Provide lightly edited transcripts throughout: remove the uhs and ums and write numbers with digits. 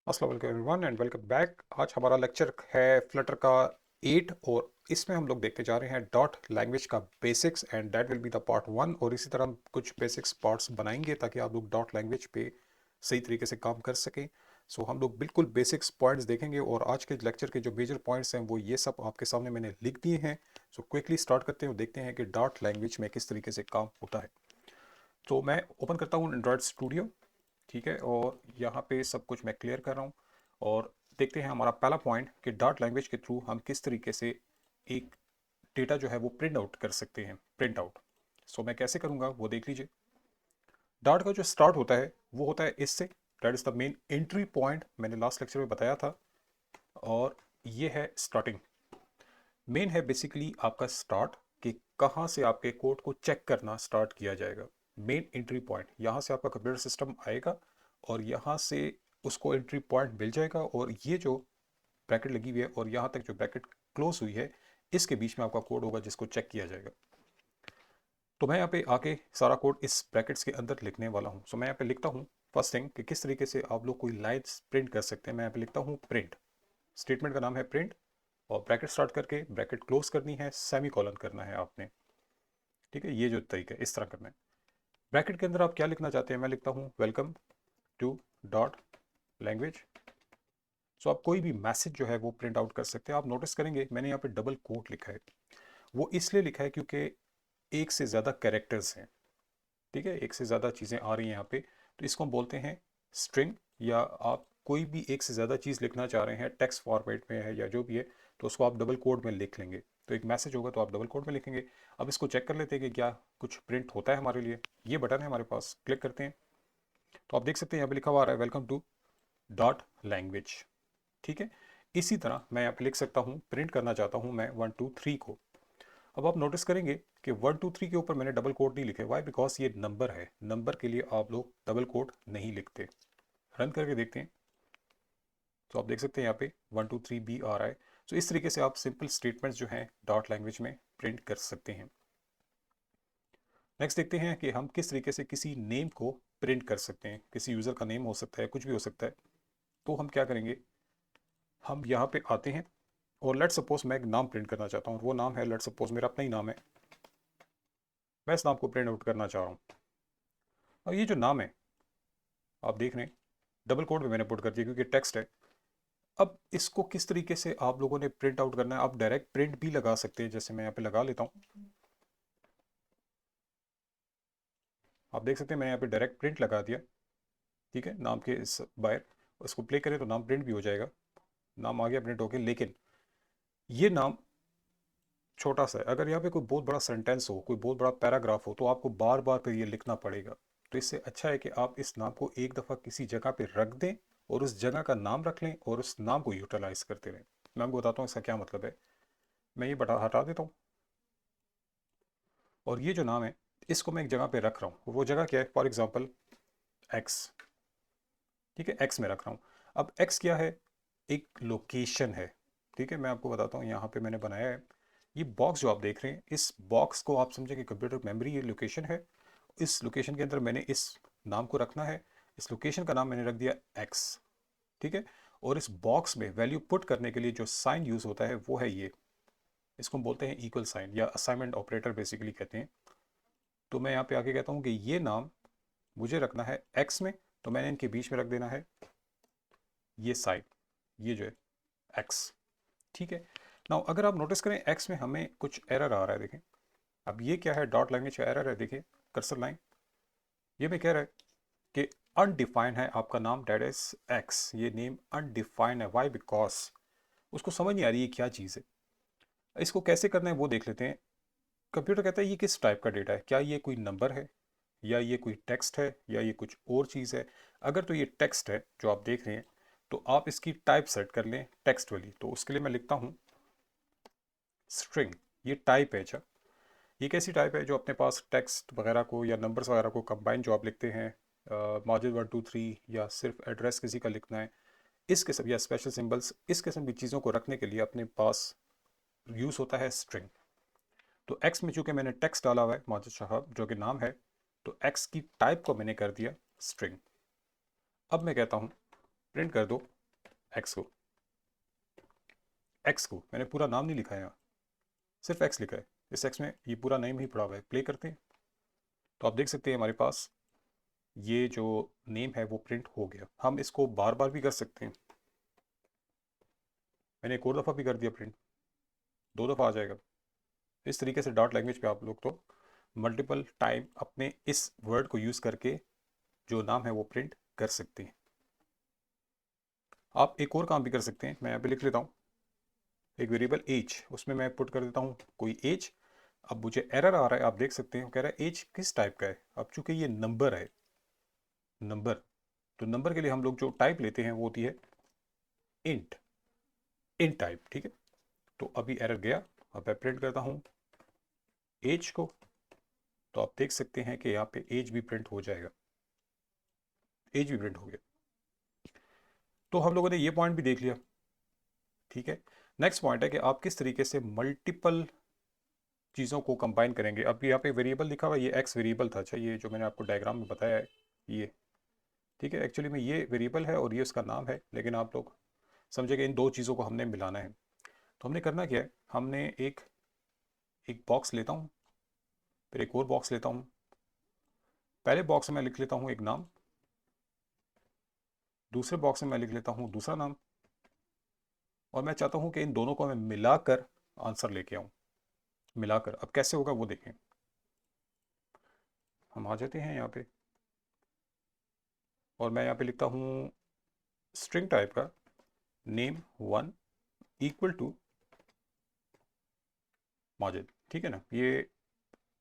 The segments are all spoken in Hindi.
अस्सलाम वालेकुम एवरीवन एंड वेलकम बैक। आज हमारा लेक्चर है फ्लटर का 8 और इसमें हम लोग देखते जा रहे हैं डॉट लैंग्वेज का basics and that will be the part 1। और इसी तरह हम कुछ बेसिक्स पार्ट्स बनाएंगे ताकि आप लोग डॉट लैंग्वेज पे सही तरीके से काम कर सकें। सो हम लोग बिल्कुल बेसिक्स पॉइंट्स देखेंगे और आज के लेक्चर के जो मेजर पॉइंट्स हैं वो ये सब आपके सामने मैंने लिख दिए हैं। सो क्विकली स्टार्ट करते हैं और देखते हैं कि डॉट लैंग्वेज में किस तरीके से काम होता है। तो मैं ओपन करता हूँ एंड्रॉयड स्टूडियो, ठीक है, और यहाँ पे सब कुछ मैं क्लियर कर रहा हूँ। और देखते हैं हमारा पहला पॉइंट कि डॉट लैंग्वेज के थ्रू हम किस तरीके से एक डेटा जो है वो प्रिंट आउट कर सकते हैं, प्रिंट आउट। सो मैं कैसे करूँगा वो देख लीजिए। डॉट का जो स्टार्ट होता है वो होता है इससे, that is the main entry point, मैंने लास्ट लेक्चर में बताया था। और ये है स्टार्टिंग, मेन है बेसिकली आपका स्टार्ट कि कहाँ से आपके कोड को चेक करना स्टार्ट किया जाएगा। मेन एंट्री पॉइंट यहाँ से आपका कंप्यूटर सिस्टम आएगा और यहाँ से उसको एंट्री पॉइंट मिल जाएगा। और ये जो ब्रैकेट लगी हुई है और यहाँ तक जो ब्रैकेट क्लोज हुई है, इसके बीच में आपका कोड होगा जिसको चेक किया जाएगा। तो मैं यहाँ पे आके सारा कोड इस ब्रैकेट्स के अंदर लिखने वाला हूँ। सो मैं यहाँ पे लिखता हूँ फर्स्ट थिंग कि किस तरीके से आप लोग कोई लाइन्स प्रिंट कर सकते हैं। मैं यहाँ पे लिखता हूँ प्रिंट, स्टेटमेंट का नाम है प्रिंट, और ब्रैकेट स्टार्ट करके ब्रैकेट क्लोज करनी है, सेमी कॉलन करना है आपने। ठीक है, ये जो तरीका है इस तरह करना है। ब्रैकेट के अंदर आप क्या लिखना चाहते हैं, मैं लिखता हूँ वेलकम टू डॉट लैंग्वेज। सो आप कोई भी मैसेज जो है वो प्रिंट आउट कर सकते हैं। आप नोटिस करेंगे मैंने यहाँ पे डबल कोट लिखा है, वो इसलिए लिखा है क्योंकि एक से ज़्यादा कैरेक्टर्स हैं। ठीक है, एक से ज़्यादा चीज़ें आ रही हैं यहाँ पे, तो इसको हम बोलते हैं स्ट्रिंग। या आप कोई भी एक से ज़्यादा चीज़ लिखना चाह रहे हैं, टेक्स्ट फॉर्मेट में है या जो भी है, तो उसको आप डबल कोड में लिख लेंगे। तो एक मैसेज होगा तो आप डबल कोड में लिखेंगे। अब इसको चेक कर लेते हैं कि क्या कुछ प्रिंट होता है हमारे लिए। ये बटन है हमारे पास, क्लिक करते हैं तो आप देख सकते हैं यहाँ पे लिखा हुआ आ रहा है वेलकम टू डॉट लैंग्वेज। ठीक है, इसी तरह मैं यहाँ पे लिख सकता हूँ, प्रिंट करना चाहता हूँ मैं 1 2 3 को। अब आप नोटिस करेंगे कि 1 2 3 के ऊपर मैंने डबल कोट नहीं लिखे। वाई? बिकॉज ये नंबर है, नंबर के लिए आप लोग डबल कोट नहीं लिखते। रन करके देखते हैं तो आप देख सकते हैं यहाँ पे 1 2 3 B आ रहा है। तो इस तरीके से आप सिंपल स्टेटमेंट्स जो हैं डॉट लैंग्वेज में प्रिंट कर सकते हैं। नेक्स्ट देखते हैं कि हम किस तरीके से किसी नेम को प्रिंट कर सकते हैं। किसी यूज़र का नेम हो सकता है, कुछ भी हो सकता है। तो हम क्या करेंगे, हम यहाँ पे आते हैं और लेट सपोज मैं एक नाम प्रिंट करना चाहता हूँ। वो नाम है, लेट सपोज मेरा अपना ही नाम है, मैं इस नाम को प्रिंट आउट करना चाह रहा हूँ। और ये जो नाम है आप देख रहे हैं डबल कोड में मैंने पुट कर दिया क्योंकि टेक्स्ट है। अब इसको किस तरीके से आप लोगों ने प्रिंट आउट करना है, आप डायरेक्ट प्रिंट भी लगा सकते हैं, जैसे मैं यहाँ पे लगा लेता हूँ। आप देख सकते हैं मैंने यहाँ पे डायरेक्ट प्रिंट लगा दिया। ठीक है, नाम के इस बाहर उसको प्ले करें तो नाम प्रिंट भी हो जाएगा। नाम आ गया प्रिंट होके, लेकिन ये नाम छोटा सा है। अगर यहाँ पे कोई बहुत बड़ा सेंटेंस हो, कोई बहुत बड़ा पैराग्राफ हो, तो आपको बार बार फिर ये लिखना पड़ेगा। तो इससे अच्छा है कि आप इस नाम को एक दफ़ा किसी जगह पे रख दें और उस जगह का नाम रख लें और उस नाम को यूटिलाइज करते रहें। मैं आपको बताता हूँ इसका क्या मतलब है। मैं ये बटा हटा देता हूँ और ये जो नाम है इसको मैं एक जगह पे रख रहा हूँ। वो जगह क्या है, फॉर एग्जाम्पल एक्स। ठीक है, एक्स में रख रहा हूँ। अब एक्स क्या है, एक लोकेशन है। ठीक है, मैं आपको बताता हूँ यहाँ पे मैंने बनाया है ये बॉक्स जो आप देख रहे हैं, इस बॉक्स को आप समझे कि कंप्यूटर मेमोरी ये लोकेशन है। इस लोकेशन के अंदर मैंने इस नाम को रखना है। इस लोकेशन का नाम मैंने रख दिया एक्स। ठीक है, और इस बॉक्स में वैल्यू पुट करने के लिए जो साइन यूज़ होता है वो है ये, इसको हम बोलते हैं इक्वल साइन या असाइनमेंट ऑपरेटर बेसिकली कहते हैं। तो मैं यहाँ पे आके कहता हूँ कि ये नाम मुझे रखना है एक्स में, तो मैंने इनके बीच में रख देना है ये साइन, ये जो है एक्स। ठीक है, नाउ अगर आप नोटिस करें एक्स में हमें कुछ एरर आ रहा है, देखें। अब ये क्या है, डॉट लैंग्वेज का एरर है, देखिए कर्सर लाइन। ये भी कह रहा है कि अनडिफाइंड है आपका नाम, डेट इज एक्स। ये नेम अनडिफाइंड है, वाई? बिकॉज उसको समझ नहीं आ रही है क्या चीज़ है। इसको कैसे करना है वो देख लेते हैं। कंप्यूटर कहता है ये किस टाइप का डेटा है, क्या ये कोई नंबर है या ये कोई टेक्स्ट है या ये कुछ और चीज़ है। अगर तो ये टेक्स्ट है जो आप देख रहे हैं तो आप इसकी टाइप सेट कर लें टेक्स्ट वाली। तो उसके लिए मैं लिखता हूँ स्ट्रिंग। ये टाइप है। अच्छा, ये कैसी टाइप है, जो अपने पास टेक्स्ट वगैरह को या नंबर्स वगैरह को कंबाइन जो आप लिखते हैं, मौजूद 1 2 3 या सिर्फ एड्रेस किसी का लिखना है, इस किस्म या स्पेशल सिंबल्स, इस किस्म की चीज़ों को रखने के लिए अपने पास यूज़ होता है स्ट्रिंग। तो एक्स में चूंकि मैंने टेक्स्ट डाला हुआ है माजिद साहब जो कि नाम है, तो एक्स की टाइप को मैंने कर दिया स्ट्रिंग। अब मैं कहता हूँ प्रिंट कर दो एक्स को मैंने पूरा नाम नहीं लिखा है यहाँ, सिर्फ एक्स लिखा है। इस एक्स में ये पूरा नेम ही पड़ा हुआ है। प्ले करते हैं तो आप देख सकते हैं हमारे पास ये जो नेम है वो प्रिंट हो गया। हम इसको बार बार भी कर सकते हैं। मैंने एक और दफ़ा भी कर दिया प्रिंट, 2 दफ़ा आ जाएगा। इस तरीके से डॉट लैंग्वेज पे आप लोग तो मल्टीपल टाइम अपने इस वर्ड को यूज़ करके जो नाम है वो प्रिंट कर सकते हैं। आप एक और काम भी कर सकते हैं, मैं यहाँ पे लिख लेता हूँ एक वेरिएबल एज, उसमें मैं पुट कर देता हूँ कोई एज। अब मुझे एरर आ रहा है, आप देख सकते हैं कह रहा है एज किस टाइप का है। अब चूंकि ये नंबर है, नंबर, तो नंबर के लिए हम लोग जो टाइप लेते हैं वो होती है इंट, इंट टाइप, ठीक है। तो अभी एरर गया। अब मैं प्रिंट करता हूँ एज को, तो आप देख सकते हैं कि यहाँ पे एज भी प्रिंट हो जाएगा, एज भी प्रिंट हो गया। तो हम लोगों ने ये पॉइंट भी देख लिया, ठीक है। नेक्स्ट पॉइंट है कि आप किस तरीके से मल्टीपल चीज़ों को कंबाइन करेंगे। अब यहाँ पे वेरिएबल लिखा हुआ है, ये एक्स वेरिएबल था। अच्छा, ये जो मैंने आपको डायग्राम में बताया है ये, ठीक है, एक्चुअली में ये वेरिएबल है और ये उसका नाम है, लेकिन आप लोग समझे कि इन दो चीज़ों को हमने मिलाना है। तो हमने करना क्या है, हमने एक एक बॉक्स लेता हूँ, फिर एक और बॉक्स लेता हूँ। पहले बॉक्स में मैं लिख लेता हूँ एक नाम, दूसरे बॉक्स में मैं लिख लेता हूँ दूसरा नाम, और मैं चाहता हूँ कि इन दोनों को मैं मिलाकर आंसर लेके आऊँ। मिलाकर अब कैसे होगा वो देखें। हम आ जाते हैं यहाँ पे और मैं यहाँ पे लिखता हूँ स्ट्रिंग टाइप का नेम 1 इक्वल टू माजिद, ठीक है ना। ये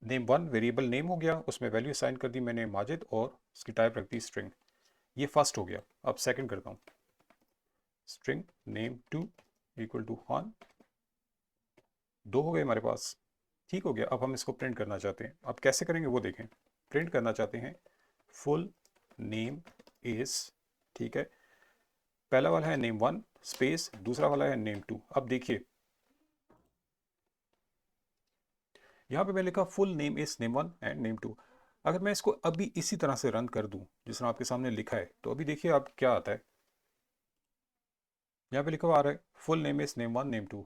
नेम 1 वेरिएबल नेम हो गया, उसमें वैल्यू असाइन कर दी मैंने माजिद और उसकी टाइप रख दी स्ट्रिंग। ये फर्स्ट हो गया। अब सेकंड करता हूँ, string name 2 equal to one, 2 हो गए हमारे पास, ठीक हो गया। अब हम इसको प्रिंट करना चाहते हैं, अब कैसे करेंगे वो देखें। प्रिंट करना चाहते हैं फुल नेम इज, ठीक है, पहला वाला है नेम 1 स्पेस, दूसरा वाला है नेम 2। अब देखिए यहाँ पे मैं लिखा full name is name 1 and name 2। अगर मैं इसको अभी इसी तरह से रन कर दूं जिस तरह आपके सामने लिखा है, तो अभी देखिए अब क्या आता है। यहाँ पे लिखा हुआ आ रहा है full name is name 1 name 2,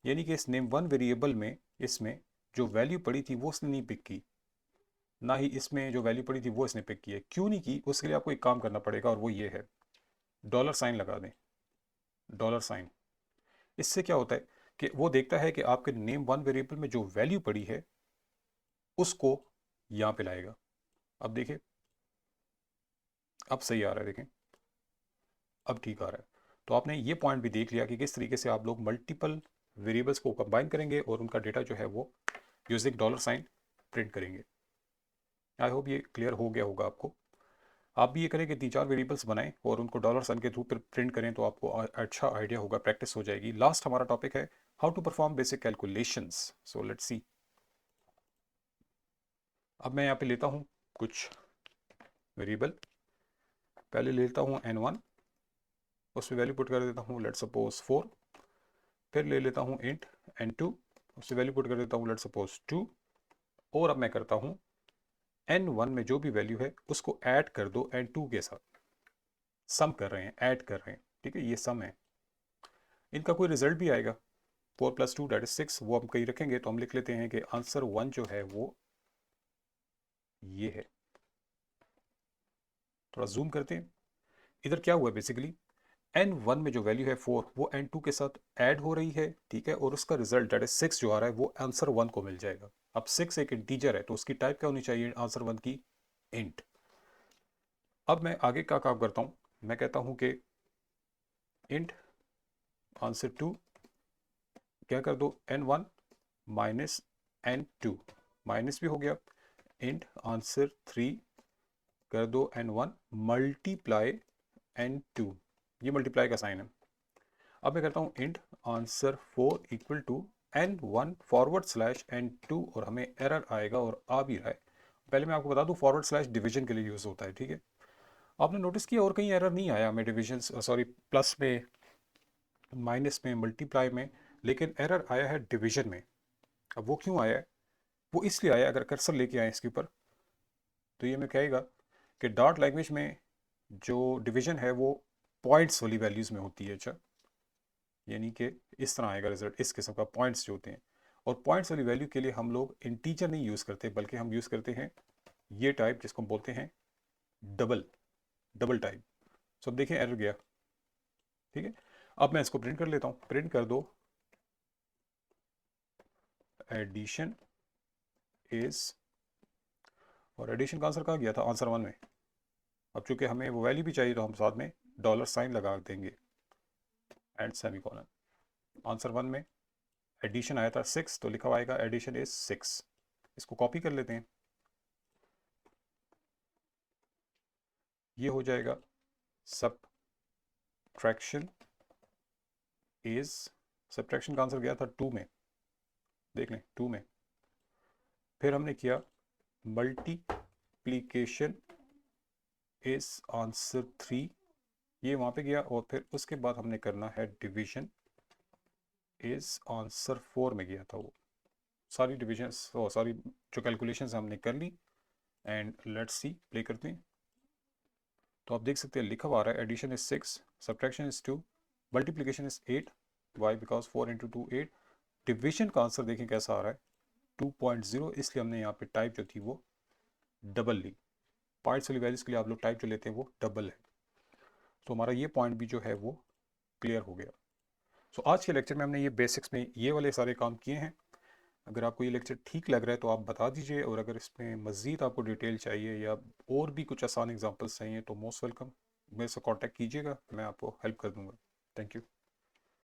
यानी कि इस नेम 1 वेरिएबल में इसमें जो वैल्यू पड़ी थी वो उसने नहीं पिक की, ना ही इसमें जो वैल्यू पड़ी थी वो इसने पिक की है। क्यों नहीं की, उसके लिए आपको एक काम करना पड़ेगा और वो ये है, डॉलर साइन लगा दें, डॉलर साइन। इससे क्या होता है कि वो देखता है कि आपके नेम 1 वेरिएबल में जो वैल्यू पड़ी है उसको यहाँ पे लाएगा। अब देखिए अब सही आ रहा है, देखें अब ठीक आ रहा है। तो आपने ये पॉइंट भी देख लिया कि किस तरीके से आप लोग मल्टीपल वेरिएबल्स को कंबाइन करेंगे और उनका डेटा जो है वो यूजिंग डॉलर साइन प्रिंट करेंगे। आई होप ये क्लियर हो गया होगा आपको। आप भी ये करें कि 3-4 वेरिएबल्स बनाएं और उनको डॉलर साइन के थ्रू प्रिंट करें, तो आपको अच्छा आइडिया होगा, प्रैक्टिस हो जाएगी। लास्ट हमारा टॉपिक है how to perform basic calculations. So let's see. अब मैं यहाँ पे लेता हूँ कुछ वेरिएबल, पहले लेता हूँ n1, उसमें वैल्यू पुट कर देता हूँ लेट सपोज 4। फिर ले लेता हूँ इंट n2, उससे वैल्यू पुट कर देता हूँ लेट सपोज 2। और अब मैं करता हूँ n1 में जो भी वैल्यू है उसको ऐड कर दो n2 के साथ। सम कर रहे हैं, ऐड कर रहे हैं, ठीक है, ये सम है। इनका कोई रिजल्ट भी आएगा 4 + 2 दैट इज 6, वो हम कहीं रखेंगे। तो हम लिख लेते हैं कि आंसर 1 जो है वो ये है। थोड़ा जूम करते हैं। इधर क्या हुआ बेसिकली, n1 में जो वैल्यू है 4 वो n2 के साथ ऐड हो रही है, ठीक है, और उसका रिजल्ट दैट इज 6 जो आ रहा है वो आंसर 1 को मिल जाएगा। अब 6 एक इंटीजर है तो उसकी टाइप क्या होनी चाहिए आंसर 1 की, इंट। अब मैं आगे क्या काम करता हूँ, मैं कहता हूँ कि इंट आंसर 2 क्या कर दो, n1 माइनस n2, माइनस भी हो गया। इंट आंसर 3 कर दो n1 मल्टीप्लाई n2, ये मल्टीप्लाई का साइन है। अब मैं करता हूँ int answer 4 equal to n1 forward slash n2, और हमें एरर आएगा और आ भी रहा है। पहले मैं आपको बता दूँ फॉरवर्ड स्लैश डिवीजन के लिए यूज़ होता है, ठीक है। आपने नोटिस किया और कहीं एरर नहीं आया हमें डिवीजन, सॉरी प्लस में, माइनस में, मल्टीप्लाई में, लेकिन एरर आया है डिवीजन में। अब वो क्यों आया है, वो इसलिए आया, अगर कर्सर लेके आए इसके ऊपर तो ये मैं कहेगा कि डॉट लैंग्वेज में जो डिवीजन है वो पॉइंट्स वाली वैल्यूज़ में होती है। अच्छा, यानी कि इस तरह आएगा रिजल्ट, इस किस्म का पॉइंट्स जो होते हैं। और पॉइंट्स वाली वैल्यू के लिए हम लोग इंटीजर नहीं यूज़ करते, बल्कि हम यूज़ करते हैं ये टाइप जिसको हम बोलते हैं डबल डबल टाइप। सो अब देखिए एरर गया, ठीक है। अब मैं इसको प्रिंट कर लेता हूँ, प्रिंट कर दो एडिशन इज, और एडिशन का आंसर कहाँ गया था, आंसर 1 में। अब चूंकि हमें वो वैल्यू भी चाहिए तो हम साथ में डॉलर साइन लगा देंगे एंड सेमीकोलन। आंसर 1 में एडिशन आया था 6, तो लिखा हुआ आएगा एडिशन इज 6। इसको कॉपी कर लेते हैं, ये हो जाएगा सब्ट्रैक्शन इज, सब्ट्रैक्शन का आंसर गया था 2 में, देख लें 2 में। फिर हमने किया मल्टीप्लीकेशन इज आंसर 3, ये वहाँ पे गया। और फिर उसके बाद हमने करना है डिवीजन इज आंसर 4 में गया था वो। सारी डिविजन सारी जो कैलकुलेशंस हमने कर ली एंड लेट्स सी प्ले करते हैं। तो आप देख सकते हैं लिखा हुआ आ रहा है addition is 6, subtraction is 2, multiplication is 8। Why? Because 4 into 2 8। Division का आंसर देखें कैसा आ रहा है 2.0, इसलिए हमने यहाँ पे टाइप जो थी वो डबल ली। पॉइंट्स वाली वैल्यूज के लिए आप लोग टाइप जो लेते हैं वो डबल है। तो हमारा ये पॉइंट भी जो है वो क्लियर हो गया। सो आज के लेक्चर में हमने ये बेसिक्स में ये वाले सारे काम किए हैं। अगर आपको ये लेक्चर ठीक लग रहा है तो आप बता दीजिए, और अगर इसमें मज़ीद आपको डिटेल चाहिए या और भी कुछ आसान एग्जांपल्स चाहिए तो मोस्ट वेलकम, मेरे से कांटेक्ट कीजिएगा, मैं आपको हेल्प कर दूंगा। Thank you.